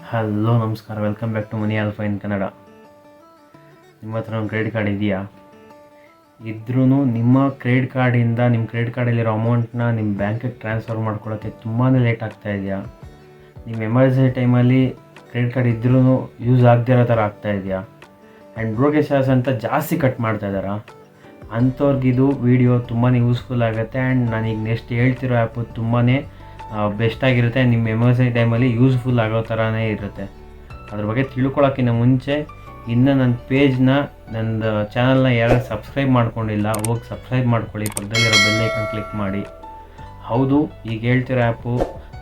Hello ನಮಸ್ಕಾರ, welcome back to Money Alpha in Kannada. ನಿಮ್ಮ ಹತ್ರ ಒಂದು ಕ್ರೆಡಿಟ್ ಕಾರ್ಡ್ ಇದೆಯಾ? ಇದ್ರೂ ನಿಮ್ಮ ಕ್ರೆಡಿಟ್ ಕಾರ್ಡಿಂದ ನಿಮ್ಮ ಕ್ರೆಡಿಟ್ ಕಾರ್ಡಲ್ಲಿರೋ ಅಮೌಂಟ್ನ ನಿಮ್ಮ ಬ್ಯಾಂಕಿಗೆ ಟ್ರಾನ್ಸ್ಫರ್ ಮಾಡ್ಕೊಳ್ಳೋಕ್ಕೆ ತುಂಬಾ ಲೇಟ್ ಆಗ್ತಾ ಇದೆಯಾ? ನಿಮ್ಮ ಎಮರ್ಜೆನ್ಸಿ ಟೈಮಲ್ಲಿ ಕ್ರೆಡಿಟ್ ಕಾರ್ಡ್ ಇದ್ರೂ ಯೂಸ್ ಆಗದಿರೋ ಥರ ಆಗ್ತಾ ಇದೆಯಾ? ಆ್ಯಂಡ್ ಬ್ರೋಕರೇಜ್ ಚಾರ್ಜ್ ಅಂತ ಜಾಸ್ತಿ ಕಟ್ ಮಾಡ್ತಾ ಇದ್ದಾರಾ? ಅಂಥವ್ರಿಗಿದು ವಿಡಿಯೋ ತುಂಬಾ ಯೂಸ್ಫುಲ್ ಆಗುತ್ತೆ. ಆ್ಯಂಡ್ ನಾನೀಗ ನೆಕ್ಸ್ಟ್ ಹೇಳ್ತಿರೋ ಆ್ಯಪು ತುಂಬಾ ಬೆಸ್ಟಾಗಿರುತ್ತೆ. ನಿಮ್ಮ ಎಮರ್ಜೆನ್ಸಿ ಟೈಮಲ್ಲಿ ಯೂಸ್ಫುಲ್ ಆಗೋ ಥರನೇ ಇರುತ್ತೆ. ಅದ್ರ ಬಗ್ಗೆ ತಿಳ್ಕೊಳ್ಳೋಕ್ಕಿಂತ ಮುಂಚೆ ಇನ್ನು ನನ್ನ ಪೇಜ್ನ, ನನ್ನ ಚಾನಲ್ನ ಯಾರು ಸಬ್ಸ್ಕ್ರೈಬ್ ಮಾಡ್ಕೊಂಡಿಲ್ಲ ಹೋಗಿ ಸಬ್ಸ್ಕ್ರೈಬ್ ಮಾಡ್ಕೊಳ್ಳಿ, ಪಕ್ಕದಲ್ಲಿರೋ ಬೆಲ್ ಐಕಾನ್ ಕ್ಲಿಕ್ ಮಾಡಿ. ಹೌದು, ಈಗ ಹೇಳ್ತಿರೋ ಆ್ಯಪು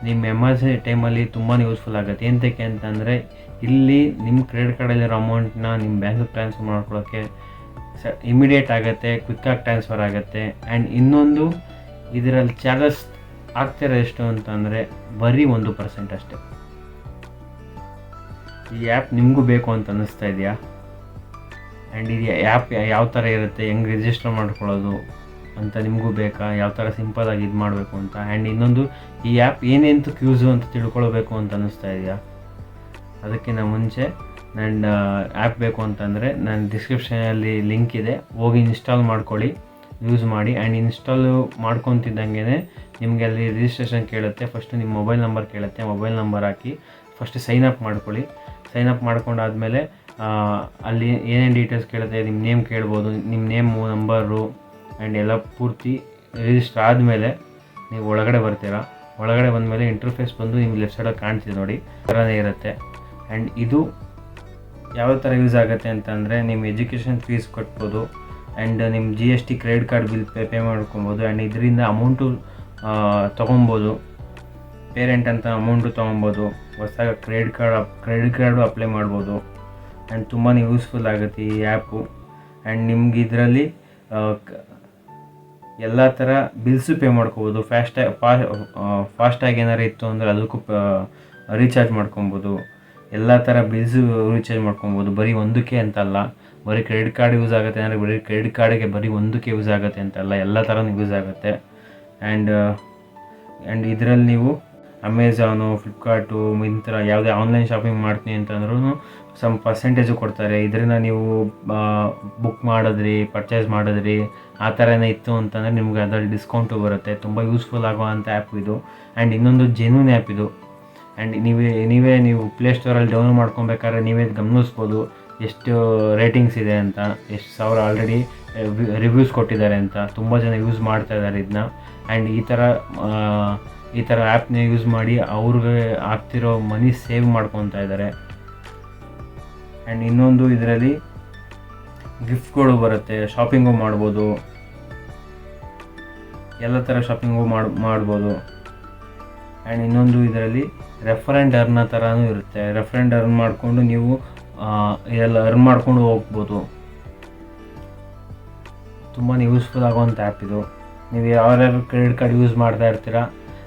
ನಿಮ್ಮ ಎಮರ್ಜೆನ್ಸಿ ಟೈಮಲ್ಲಿ ತುಂಬಾ ಯೂಸ್ಫುಲ್ ಆಗುತ್ತೆ. ಎಂತಕ್ಕೆ ಅಂತಂದರೆ ಇಲ್ಲಿ ನಿಮ್ಮ ಕ್ರೆಡಿಟ್ ಕಾರ್ಡಲ್ಲಿರೋ ಅಮೌಂಟ್ನ ನಿಮ್ಮ ಬ್ಯಾಂಕಿಗೆ ಟ್ರಾನ್ಸ್ಫರ್ ಮಾಡ್ಕೊಳ್ಳೋಕ್ಕೆ ಇಮಿಡಿಯೇಟ್ ಆಗುತ್ತೆ, ಕ್ವಿಕ್ಕಾಗಿ ಟ್ರಾನ್ಸ್ಫರ್ ಆಗುತ್ತೆ. ಆ್ಯಂಡ್ ಇನ್ನೊಂದು, ಇದರಲ್ಲಿ ಚಾರ್ಜಸ್ ಆಗ್ತಿರೋ ಎಷ್ಟು ಅಂತಂದರೆ ಬರೀ 1% ಅಷ್ಟೇ. ಈ ಆ್ಯಪ್ ನಿಮಗೂ ಬೇಕು ಅಂತ ಅನ್ನಿಸ್ತಾ ಇದೆಯಾ? ಆ್ಯಂಡ್ ಈ ಆ್ಯಪ್ ಯಾವ ಥರ ಇರುತ್ತೆ, ಹೆಂಗೆ ರಿಜಿಸ್ಟರ್ ಮಾಡ್ಕೊಳ್ಳೋದು ಅಂತ ನಿಮಗೂ ಬೇಕಾ? ಯಾವ ಥರ ಸಿಂಪಲಾಗಿ ಇದು ಮಾಡಬೇಕು ಅಂತ. ಆ್ಯಂಡ್ ಇನ್ನೊಂದು, ಈ ಆ್ಯಪ್ ಏನೆಂತಕ್ಕೆ ಯೂಸು ಅಂತ ತಿಳ್ಕೊಳ್ಬೇಕು ಅಂತ ಅನ್ನಿಸ್ತಾ ಇದೆಯಾ? ಅದಕ್ಕಿಂತ ಮುಂಚೆ ನನ್ನ ಆ್ಯಪ್ ಬೇಕು ಅಂತಂದರೆ ನನ್ನ ಡಿಸ್ಕ್ರಿಪ್ಷನಲ್ಲಿ ಲಿಂಕ್ ಇದೆ, ಹೋಗಿ ಇನ್ಸ್ಟಾಲ್ ಮಾಡ್ಕೊಳ್ಳಿ, ಯೂಸ್ ಮಾಡಿ. ಆ್ಯಂಡ್ ಇನ್ಸ್ಟಾಲು ಮಾಡ್ಕೊತಿದ್ದಂಗೆ ನಿಮಗೆ ಅಲ್ಲಿ ರಿಜಿಸ್ಟ್ರೇಷನ್ ಕೇಳುತ್ತೆ. ಫಸ್ಟು ನಿಮ್ಮ ಮೊಬೈಲ್ ನಂಬರ್ ಕೇಳುತ್ತೆ, ಮೊಬೈಲ್ ನಂಬರ್ ಹಾಕಿ ಫಸ್ಟ್ ಸೈನ್ ಅಪ್ ಮಾಡ್ಕೊಳ್ಳಿ. ಸೈನ್ ಅಪ್ ಮಾಡ್ಕೊಂಡಾದಮೇಲೆ ಅಲ್ಲಿ ಏನೇನು ಡೀಟೇಲ್ಸ್ ಕೇಳುತ್ತೆ, ನಿಮ್ಮ ನೇಮ್ ಕೇಳ್ಬೋದು, ನಿಮ್ಮ ನೇಮು, ನಂಬರು ಆ್ಯಂಡ್ ಎಲ್ಲ ಪೂರ್ತಿ ರಿಜಿಸ್ಟರ್ ಆದಮೇಲೆ ನೀವು ಒಳಗಡೆ ಬರ್ತೀರಾ. ಒಳಗಡೆ ಬಂದಮೇಲೆ ಇಂಟರ್ಫೇಸ್ ಬಂದು ನಿಮ್ಗೆ ಲೆಫ್ಟ್ ಸೈಡಲ್ಲಿ ಕಾಣ್ತಿದೆ ನೋಡಿ, ಥರನೇ ಇರುತ್ತೆ. ಆ್ಯಂಡ್ ಇದು ಯಾವ ಥರ ಯೂಸ್ ಆಗುತ್ತೆ ಅಂತಂದರೆ ನಿಮ್ಮ ಎಜುಕೇಷನ್ ಫೀಸ್ ಕಟ್ಬೋದು, ಆ್ಯಂಡ್ ನಿಮ್ಮ GST credit card bill pay ಮಾಡ್ಕೊಬೋದು. ಆ್ಯಂಡ್ ಇದರಿಂದ ಅಮೌಂಟು ತೊಗೊಬೋದು, ಪೇರೆಂಟ್ ಅಂತ ಅಮೌಂಟು ತೊಗೊಬೋದು, ಹೊಸದಾಗಿ ಕ್ರೆಡಿಟ್ ಕಾರ್ಡು ಅಪ್ಲೈ ಮಾಡ್ಬೋದು. ಆ್ಯಂಡ್ ತುಂಬಾ ಯೂಸ್ಫುಲ್ ಆಗುತ್ತೆ ಈ ಆ್ಯಪು. ಆ್ಯಂಡ್ ನಿಮ್ಗೆ ಇದರಲ್ಲಿ ಎಲ್ಲ ಥರ ಬಿಲ್ಸು ಪೇ ಮಾಡ್ಕೊಬೋದು. ಫಾಸ್ಟಾಗಿ ಏನಾರು ಇತ್ತು ಅಂದರೆ ಅದಕ್ಕೂ ರೀಚಾರ್ಜ್ ಮಾಡ್ಕೊಬೋದು. ಎಲ್ಲ ಥರ ಬಿಲ್ಸು ರೀಚಾರ್ಜ್ ಮಾಡ್ಕೊಬೋದು. ಬರೀ ಒಂದಕ್ಕೆ ಅಂತಲ್ಲ, ಬರೀ ಕ್ರೆಡಿಟ್ ಕಾರ್ಡ್ ಯೂಸ್ ಆಗುತ್ತೆ ಅಂದರೆ ಬರೀ ಕ್ರೆಡಿಟ್ ಕಾರ್ಡಿಗೆ ಬರೀ ಒಂದಕ್ಕೆ ಯೂಸ್ ಆಗುತ್ತೆ ಅಂತಲ್ಲ, ಎಲ್ಲ ಥರನೂ ಯೂಸ್ ಆಗುತ್ತೆ. ಆ್ಯಂಡ್ ಇದರಲ್ಲಿ ನೀವು ಅಮೆಝಾನು, ಫ್ಲಿಪ್ಕಾರ್ಟು, ಮಿಂತ್ರ ಯಾವುದೇ ಆನ್ಲೈನ್ ಶಾಪಿಂಗ್ ಮಾಡ್ತೀನಿ ಅಂತಂದ್ರೂ ಸಮ್ ಪರ್ಸೆಂಟೇಜು ಕೊಡ್ತಾರೆ. ಇದರಿಂದ ನೀವು ಬುಕ್ ಮಾಡಿದ್ರಿ, ಪರ್ಚೇಸ್ ಮಾಡಿದ್ರಿ, ಆ ಥರನೇ ಇತ್ತು ಅಂತಂದರೆ ನಿಮ್ಗೆ ಅದರಲ್ಲಿ ಡಿಸ್ಕೌಂಟು ಬರುತ್ತೆ. ತುಂಬ ಯೂಸ್ಫುಲ್ ಆಗುವಂಥ ಆ್ಯಪ್ ಇದು. ಆ್ಯಂಡ್ ಇನ್ನೊಂದು ಜೆನ್ಯೂನ್ ಆ್ಯಪ್ ಇದು. ಆ್ಯಂಡ್ ನೀವು ಪ್ಲೇಸ್ಟೋರಲ್ಲಿ ಡೌನ್ಲೋಡ್ ಮಾಡ್ಕೊಬೇಕಾದ್ರೆ ನೀವೇ ಗಮನಿಸ್ಬೋದು ಎಷ್ಟು ರೇಟಿಂಗ್ಸ್ ಇದೆ ಅಂತ, ಎಷ್ಟು ಸಾವಿರ ಆಲ್ರೆಡಿ ರಿವ್ಯೂಸ್ ಕೊಟ್ಟಿದ್ದಾರೆ ಅಂತ. ತುಂಬ ಜನ ಯೂಸ್ ಮಾಡ್ತಾ ಇದ್ದಾರೆ ಇದನ್ನ. ಆ್ಯಂಡ್ ಈ ಥರ ಆ್ಯಪ್ನ ಯೂಸ್ ಮಾಡಿ ಅವ್ರಿಗೆ ಆಗ್ತಿರೋ ಮನಿ ಸೇವ್ ಮಾಡ್ಕೊತಾ ಇದ್ದಾರೆ. ಆ್ಯಂಡ್ ಇನ್ನೊಂದು, ಇದರಲ್ಲಿ ಗಿಫ್ಟ್ಗಳು ಬರುತ್ತೆ, ಶಾಪಿಂಗು ಮಾಡ್ಬೋದು, ಎಲ್ಲ ಥರ ಶಾಪಿಂಗು ಮಾಡ್ಬೋದು. ಆ್ಯಂಡ್ ಇನ್ನೊಂದು, ಇದರಲ್ಲಿ ರೆಫರೆಂಡ್ ಅರ್ನ್ ಥರನೂ ಇರುತ್ತೆ. ರೆಫರೆಂಡ್ ಅರ್ನ್ ಮಾಡಿಕೊಂಡು ನೀವು ಇದೆಲ್ಲ ಅರ್ನ್ ಮಾಡ್ಕೊಂಡು ಹೋಗ್ಬೋದು. ತುಂಬಾ ಯೂಸ್ಫುಲ್ ಆಗೋವಂಥ ಆ್ಯಪ್ ಇದು. ನೀವು ಯಾರ್ಯಾರು ಕ್ರೆಡಿಟ್ ಕಾರ್ಡ್ ಯೂಸ್ ಮಾಡ್ತಾ ಇರ್ತೀರಾ.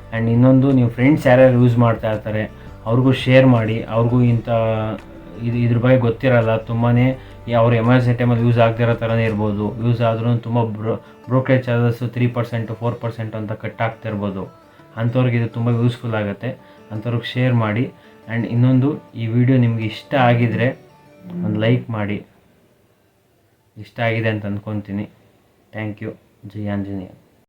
ಆ್ಯಂಡ್ ಇನ್ನೊಂದು, ನೀವು ಫ್ರೆಂಡ್ಸ್ ಯಾರ್ಯಾರು ಯೂಸ್ ಮಾಡ್ತಾ ಇರ್ತಾರೆ ಅವ್ರಿಗೂ ಶೇರ್ ಮಾಡಿ. ಅವ್ರಿಗೂ ಇದ್ರ ಬಗ್ಗೆ ಗೊತ್ತಿರಲ್ಲ, ತುಂಬಾ ಅವ್ರ ಎಮರ್ಜೆನ್ಸಿ ಟೈಮಲ್ಲಿ ಯೂಸ್ ಆಗದಿರೋ ಥರನೇ ಇರ್ಬೋದು. ಯೂಸ್ ಆದ್ರೂ ತುಂಬ ಬ್ರೋಕರೇಜ್ ಚಾರ್ಜಸ್ಸು 3%, 4% ಅಂತ ಕಟ್ ಆಗ್ತಿರ್ಬೋದು. ಅಂಥವ್ರಿಗೆ ಇದು ತುಂಬ ಯೂಸ್ಫುಲ್ ಆಗುತ್ತೆ. ಅಂಥವ್ರಿಗೆ ಶೇರ್ ಮಾಡಿ. ಆ್ಯಂಡ್ ಇನ್ನೊಂದು, ಈ ವಿಡಿಯೋ ನಿಮ್ಗೆ ಇಷ್ಟ ಆಗಿದರೆ ಒಂದು ಲೈಕ್ ಮಾಡಿ. ಇಷ್ಟ ಆಗಿದೆ ಅಂತ ಅಂದ್ಕೊತೀನಿ. Thank you. ಜೈ ಆಂಜನೇಯ.